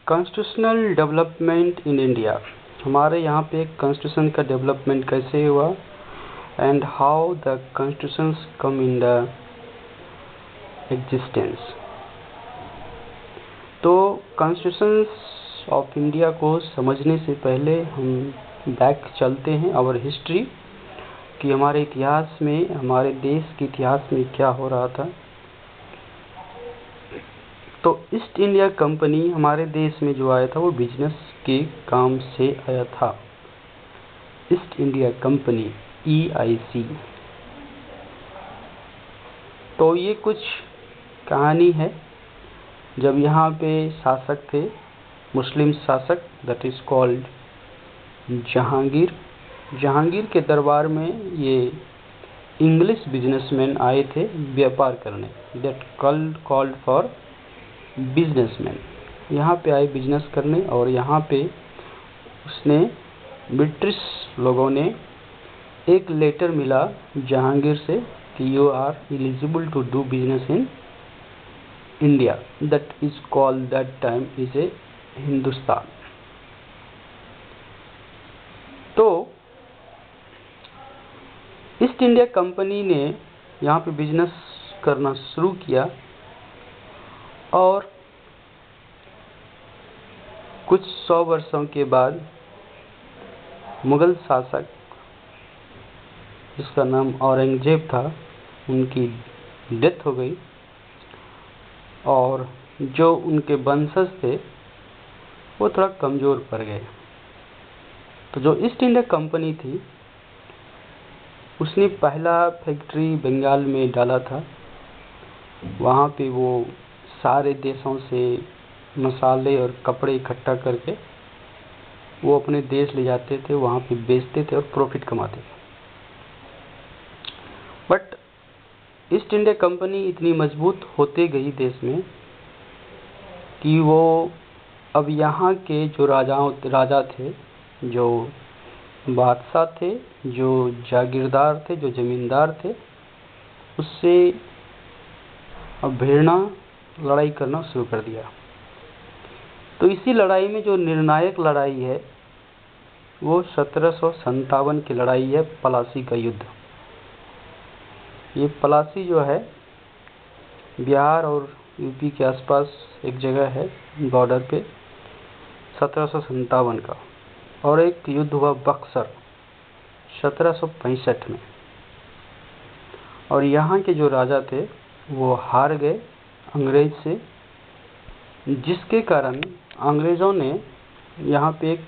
Constitutional development in India. हमारे यहाँ पे कॉन्स्टिट्यूशन का डेवलपमेंट कैसे हुआ and how the constitutions come in the existence. तो कॉन्स्टिट्यूशंस ऑफ इंडिया को समझने से पहले हम बैक चलते हैं और हिस्ट्री कि हमारे इतिहास में, हमारे देश के इतिहास में क्या हो रहा था। तो ईस्ट इंडिया कंपनी हमारे देश में जो आया था वो बिजनेस के काम से आया था। East India company EIC। तो ये कुछ कहानी है। जब यहाँ पे शासक थे, मुस्लिम शासक, that is called Jahangir. Jahangir के दरबार में ये इंग्लिश बिजनेसमैन आए थे व्यापार करने, दैट कॉल्ड फॉर बिजनेसमैन। यहाँ पे आए बिजनेस करने और यहाँ पे उसने ब्रिटिश लोगों ने एक लेटर मिला जहांगीर से कि you are eligible to do business in India, that is called that time is a Hindustan. तो ईस्ट इंडिया कंपनी ने यहाँ पे बिजनेस करना शुरू किया और कुछ 100 वर्षों के बाद मुगल शासक जिसका नाम औरंगजेब था, उनकी डेथ हो गई और जो उनके वंशज थे वो थोड़ा कमज़ोर पड़ गए। तो जो ईस्ट इंडिया कंपनी थी उसने पहला फैक्ट्री बंगाल में डाला था। वहाँ पे वो सारे देशों से मसाले और कपड़े इकट्ठा करके वो अपने देश ले जाते थे, वहाँ पे बेचते थे और प्रॉफिट कमाते थे। बट ईस्ट इंडिया कंपनी इतनी मजबूत होते गई देश में कि वो अब यहाँ के जो राजा थे, जो बादशाह थे, जो जागीरदार थे, जो जमींदार थे, उससे अब भिड़ना, लड़ाई करना शुरू कर दिया। तो इसी लड़ाई में जो निर्णायक लड़ाई है वो 1757 की लड़ाई है, पलासी का युद्ध। ये पलासी जो है बिहार और यूपी के आसपास एक जगह है बॉर्डर पे, 1757 का। और एक युद्ध हुआ बक्सर 1765 में। और यहाँ के जो राजा थे वो हार गए अंग्रेज से, जिसके कारण अंग्रेज़ों ने यहाँ पे एक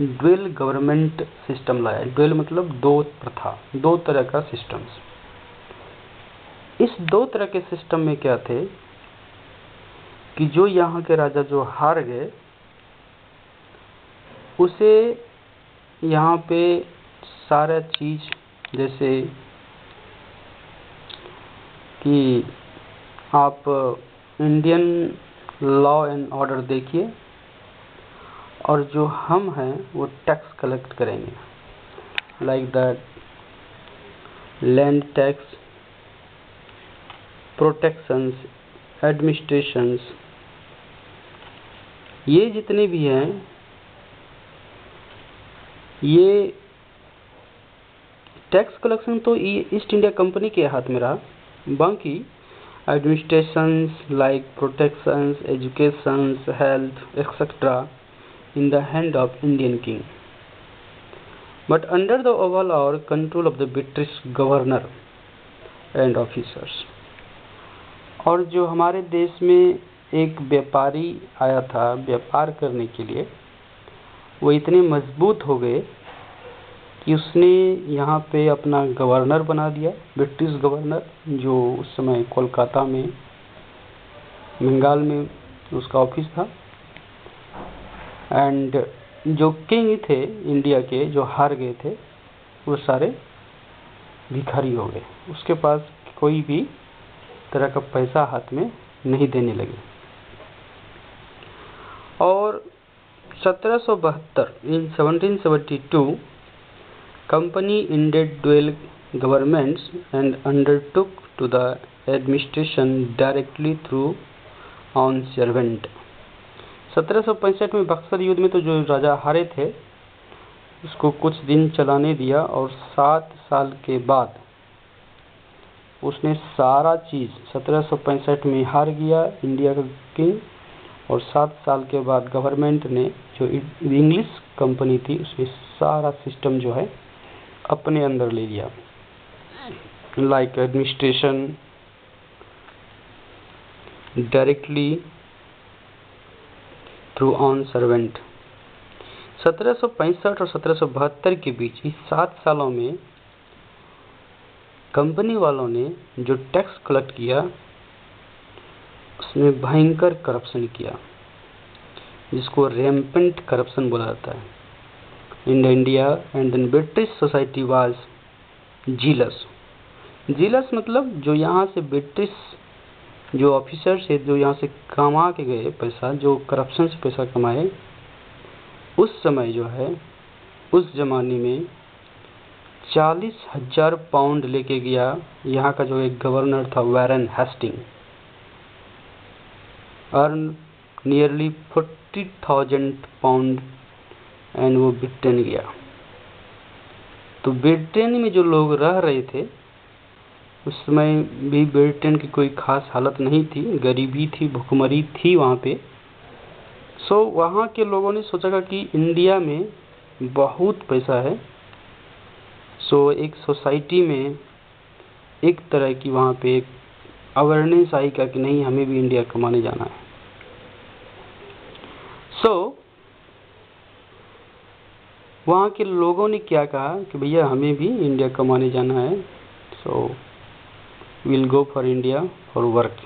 ड्यूअल गवर्नमेंट सिस्टम लाया। ड्यूअल मतलब दो प्रथा, दो तरह का सिस्टम्स। इस दो तरह के सिस्टम में क्या थे कि जो यहाँ के राजा जो हार गए उसे यहाँ पे सारा चीज़, जैसे कि आप इंडियन लॉ एंड ऑर्डर देखिए, और जो हम हैं वो टैक्स कलेक्ट करेंगे, like that land tax, protections, administrations, ये जितने भी हैं ये टैक्स कलेक्शन तो ईस्ट इंडिया कंपनी के हाथ में रहा। बाकी administrations like protections, educations, health etcetera in the hand of Indian king, but under the overall control of the British governor and officers। और जो हमारे देश में एक व्यापारी आया था व्यापार करने के लिए, वो इतने मजबूत हो गए कि उसने यहाँ पे अपना गवर्नर बना दिया, ब्रिटिश गवर्नर, जो उस समय कोलकाता में, बंगाल में उसका ऑफिस था। एंड जो किंग थे इंडिया के, जो हार गए थे, वो सारे भिखारी हो गए, उसके पास कोई भी तरह का पैसा हाथ में नहीं देने लगे। और 1772 in 1772 company ended dual governments and undertook to the administration directly through on servant। 1765 में बक्सर युद्ध में तो जो राजा हारे थे उसको कुछ दिन चलाने दिया और 7 साल के बाद उसने सारा चीज़ 1765 में हार गया इंडिया का किंग, और 7 साल के बाद गवर्नमेंट ने जो इंग्लिश कंपनी थी उसने सारा सिस्टम जो है अपने अंदर ले लिया, like administration directly through on servant. 1765 और 1772 के बीच इस 7 सालों में कंपनी वालों ने जो टैक्स कलेक्ट किया उसमें भयंकर करप्शन किया, जिसको रैम्पेंट करप्शन बोला जाता है in India. And then British society was jealous. Jealous मतलब जो यहाँ से ब्रिटिश जो ऑफिसर्स है जो यहाँ से कमा के गए पैसा, जो करप्शन से पैसा कमाए, उस समय जो है उस जमाने में 40,000 पाउंड लेके गया यहाँ का जो एक गवर्नर था Warren Hasting, earn nearly 40,000 pound and वो ब्रिटेन गया। तो ब्रिटेन में जो लोग रह रहे थे उस समय भी ब्रिटेन की कोई खास हालत नहीं थी, गरीबी थी, भुखमरी थी वहाँ पे। सो वहाँ के लोगों ने सोचा कि इंडिया में बहुत पैसा है, सो एक सोसाइटी में एक तरह की वहाँ पे एक अवेयरनेस आई कि नहीं हमें भी इंडिया कमाने जाना है। सो वहाँ के लोगों ने क्या कहा कि भैया हमें भी इंडिया कमाने जाना है, so will go for India for work.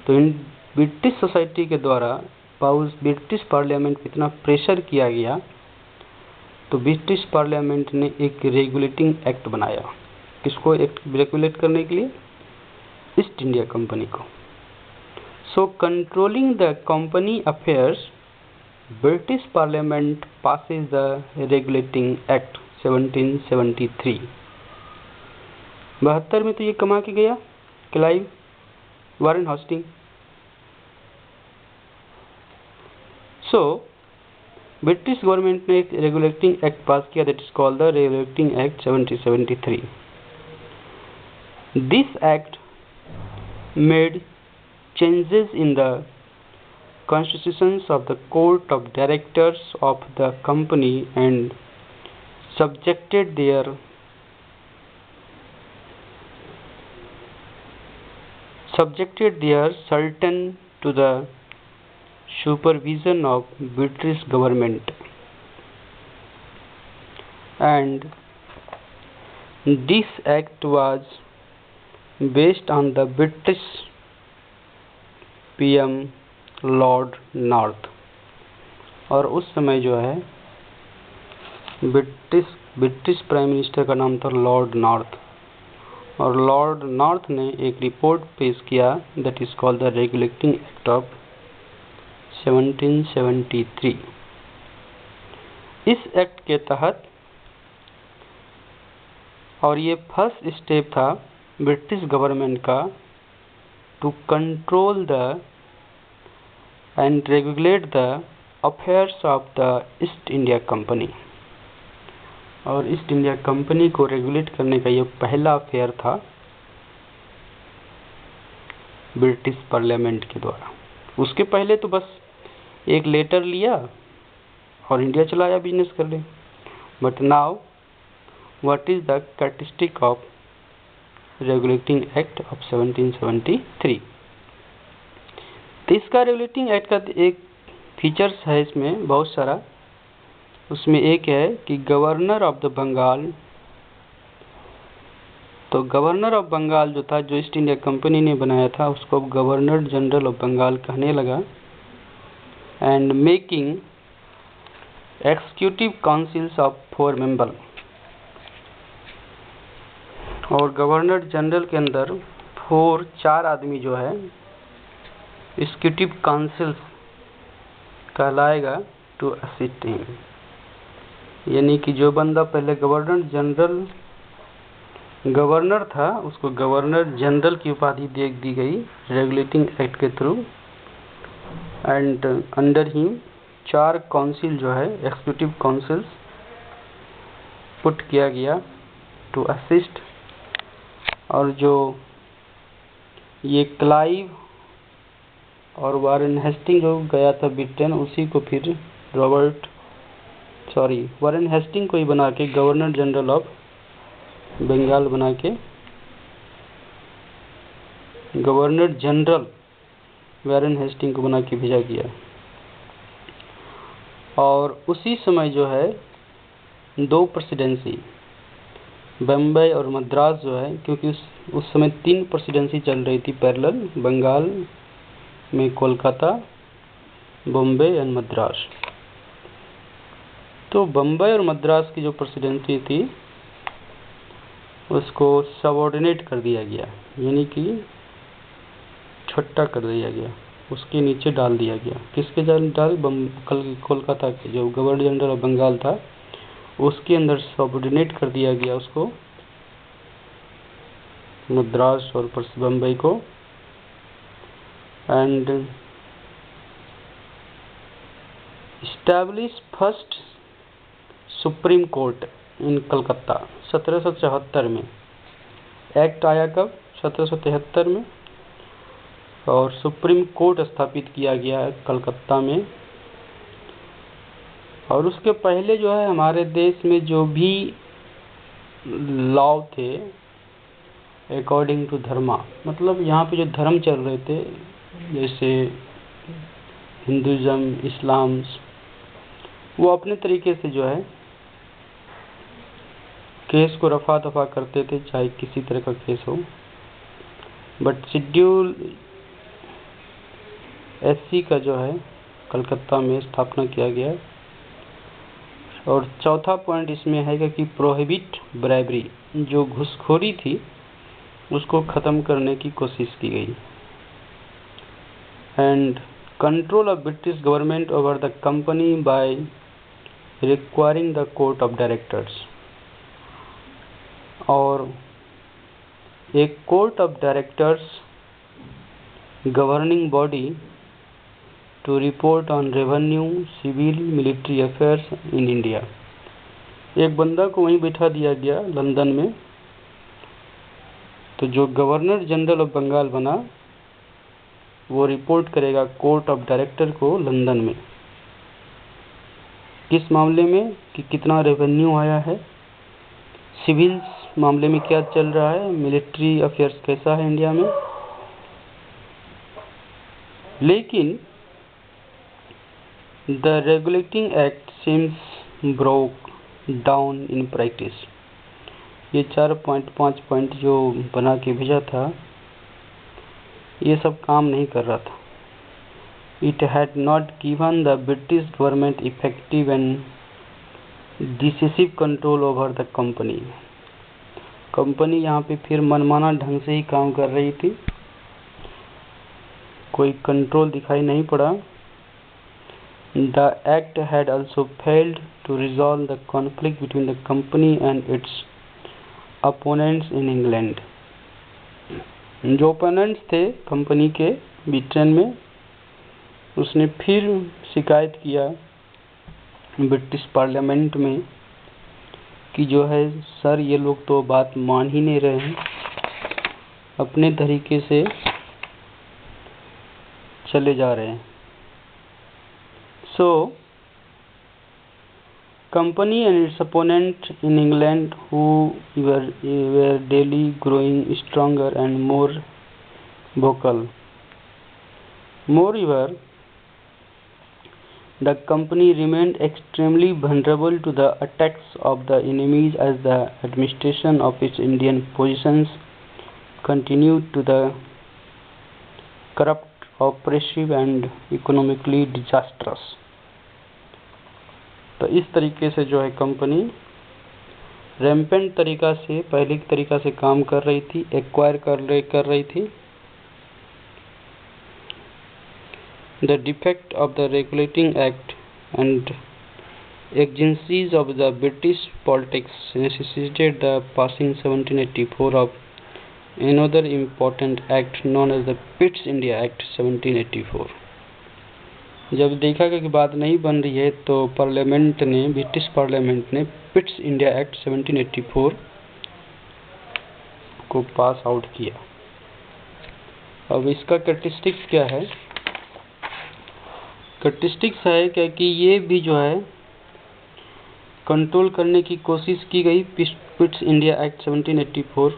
तो इन ब्रिटिश सोसाइटी के द्वारा ब्रिटिश पार्लियामेंट में इतना प्रेशर किया गया तो ब्रिटिश पार्लियामेंट ने एक रेगुलेटिंग एक्ट बनाया। किसको एक्ट रेगुलेट करने के लिए? ईस्ट इंडिया कंपनी को। So controlling the company affairs British parliament passes the regulating act 1773। 72 में तो ये कमा के गया Clive Warren Hastings. So British government ने एक रेगुलेटिंग एक्ट पास किया, that is called the regulating act 1773। This act made changes in the constitutions of the court of directors of the company and subjected their sultan to the supervision of British government, and this act was based on the British PM Lord North. और उस समय जो है British prime minister का नाम था Lord North, और Lord North ने एक रिपोर्ट पेश किया that is called the regulating Act of 1773। इस एक्ट के तहत, और ये फर्स्ट स्टेप था ब्रिटिश गवर्नमेंट का to control the and regulate the affairs of the East India Company. और ईस्ट इंडिया कंपनी को रेगुलेट करने का ये पहला अफेयर था ब्रिटिश पार्लियामेंट के द्वारा। उसके पहले तो बस एक लेटर लिया और इंडिया चला आया बिजनेस कर ले। But now what is the characteristic of regulating Act of 1773? तो इसका रेगुलेटिंग एक्ट का एक फीचर्स है इसमें बहुत सारा। उसमें एक है कि गवर्नर ऑफ द बंगाल, तो गवर्नर ऑफ बंगाल जो था, जो ईस्ट इंडिया कंपनी ने बनाया था, उसको गवर्नर जनरल ऑफ बंगाल कहने लगा। And making executive councils of 4 member, और गवर्नर जनरल के अंदर 4 आदमी जो है एग्जीक्यूटिव काउंसिल कहलाएगा टू असिस्ट हिम। यानी कि जो बंदा पहले गवर्नर था उसको गवर्नर जनरल की उपाधि दे दी गई रेगुलेटिंग एक्ट के through. And under he 4 council जो है एग्जीक्यूटिव काउंसिल्स पुट किया गया टू असिस्ट। और जो ये क्लाइव और वारेन हेस्टिंग जो गया था ब्रिटेन, उसी को फिर वारेन हेस्टिंग को ही बना के गवर्नर जनरल ऑफ बंगाल बना के गवर्नर जनरल वारेन हेस्टिंग को बना के भेजा गया। और उसी समय जो है 2 प्रेसिडेंसी बम्बई और मद्रास जो है, क्योंकि उस समय 3 प्रेसिडेंसी चल रही थी पैरेलल, बंगाल में कोलकाता, बॉम्बे एंड मद्रास। तो बम्बई और मद्रास की जो प्रेसिडेंसी थी उसको सबऑर्डिनेट कर दिया गया, यानी कि छोटा कर दिया गया, उसके नीचे डाल दिया गया। किसके डाल? कोलकाता के जो गवर्नर जनरल ऑफ बंगाल था उसके अंदर सबऑर्डिनेट कर दिया गया उसको, मद्रास और बम्बई को। And establish first supreme court in Calcutta 1774 में। एक्ट आया कब? 1773 में। और सुप्रीम कोर्ट स्थापित किया गया कलकत्ता में। और उसके पहले जो है हमारे देश में जो भी लॉ थे अकॉर्डिंग टू धर्मा, मतलब यहाँ पे जो धर्म चल रहे थे जैसे हिंदुज़म, इस्लाम, वो अपने तरीके से जो है केस को रफा दफा करते थे, चाहे किसी तरह का केस हो। बट शेड्यूल SC का जो है कलकत्ता में स्थापना किया गया। और चौथा पॉइंट इसमें है कि प्रोहिबिट ब्राइबरी, जो घूसखोरी थी उसको ख़त्म करने की कोशिश की गई। And control of British government over the company by requiring the Court of Directors. और एक Court of Directors governing body to report on revenue, civil, military affairs in India. एक बंदा को वहीं बैठा दिया गया लंदन में। तो जो गवर्नर जनरल ऑफ बंगाल बना वो रिपोर्ट करेगा कोर्ट ऑफ डायरेक्टर को लंदन में, किस मामले में कि कितना रेवेन्यू आया है, सिविल मामले में क्या चल रहा है, मिलिट्री अफेयर्स कैसा है इंडिया में। लेकिन the regulating act seems broke down in practice. ये 4.5 पॉइंट जो बना के भेजा था ये सब काम नहीं कर रहा था। It had not given the British government effective and decisive control over the company. Company यहाँ पे फिर मनमाना ढंग से ही काम कर रही थी, कोई कंट्रोल दिखाई नहीं पड़ा। The act had also failed to resolve the conflict between the company and its opponents in England. जो ओपोनेंट्स थे कंपनी के ब्रिटेन में, उसने फिर शिकायत किया ब्रिटिश पार्लियामेंट में कि जो है सर ये लोग तो बात मान ही नहीं रहे हैं, अपने तरीके से चले जा रहे हैं। So, company and its opponent in England who were daily growing stronger and more vocal. Moreover, the company remained extremely vulnerable to the attacks of the enemies as the administration of its Indian positions continued to the corrupt, oppressive and economically disastrous. तो इस तरीके से जो है company rampant तरीका से, पहले की तरीका से काम कर रही थी, एक्वायर कर रही थी। The defect of the regulating act and exigencies of the British politics necessitated the passing 1784 of another important act known as the Pitt's India Act 1784. जब देखा गया कि बात नहीं बन रही है तो पार्लियामेंट ने, ब्रिटिश पार्लियामेंट ने पिट्स इंडिया एक्ट 1784 को पास आउट किया। अब इसका कैरेक्टरिस्टिक्स क्या है? कैरेक्टरिस्टिक्स है क्या कि ये भी जो है कंट्रोल करने की कोशिश की गई पिट्स इंडिया एक्ट 1784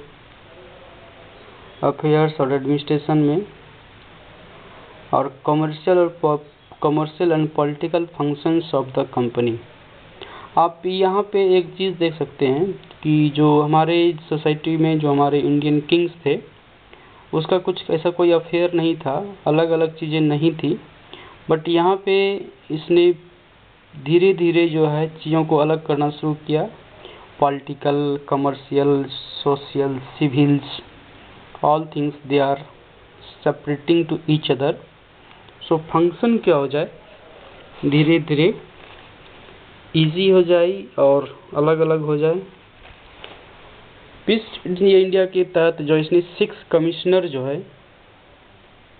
अफेयर्स और एडमिनिस्ट्रेशन में, और commercial and political functions of the company. आप यहाँ पे एक चीज़ देख सकते हैं कि जो हमारे सोसाइटी में जो हमारे इंडियन किंग्स थे उसका कुछ ऐसा कोई अफेयर नहीं था, अलग अलग चीज़ें नहीं थी, बट यहाँ पे इसने धीरे धीरे जो है चीज़ों को अलग करना शुरू किया। Political, commercial, social, civils, all things they are separating to each other. So function क्या हो जाए, धीरे धीरे इजी हो जाए और अलग अलग हो जाए। पिट्स इंडिया के तहत जो इसने 6 कमिश्नर जो है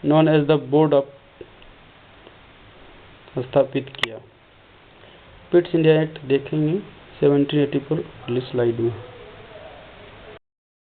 known as the Board of स्थापित किया। पिट्स इंडिया एक्ट देखेंगे 1784 वाली स्लाइड में।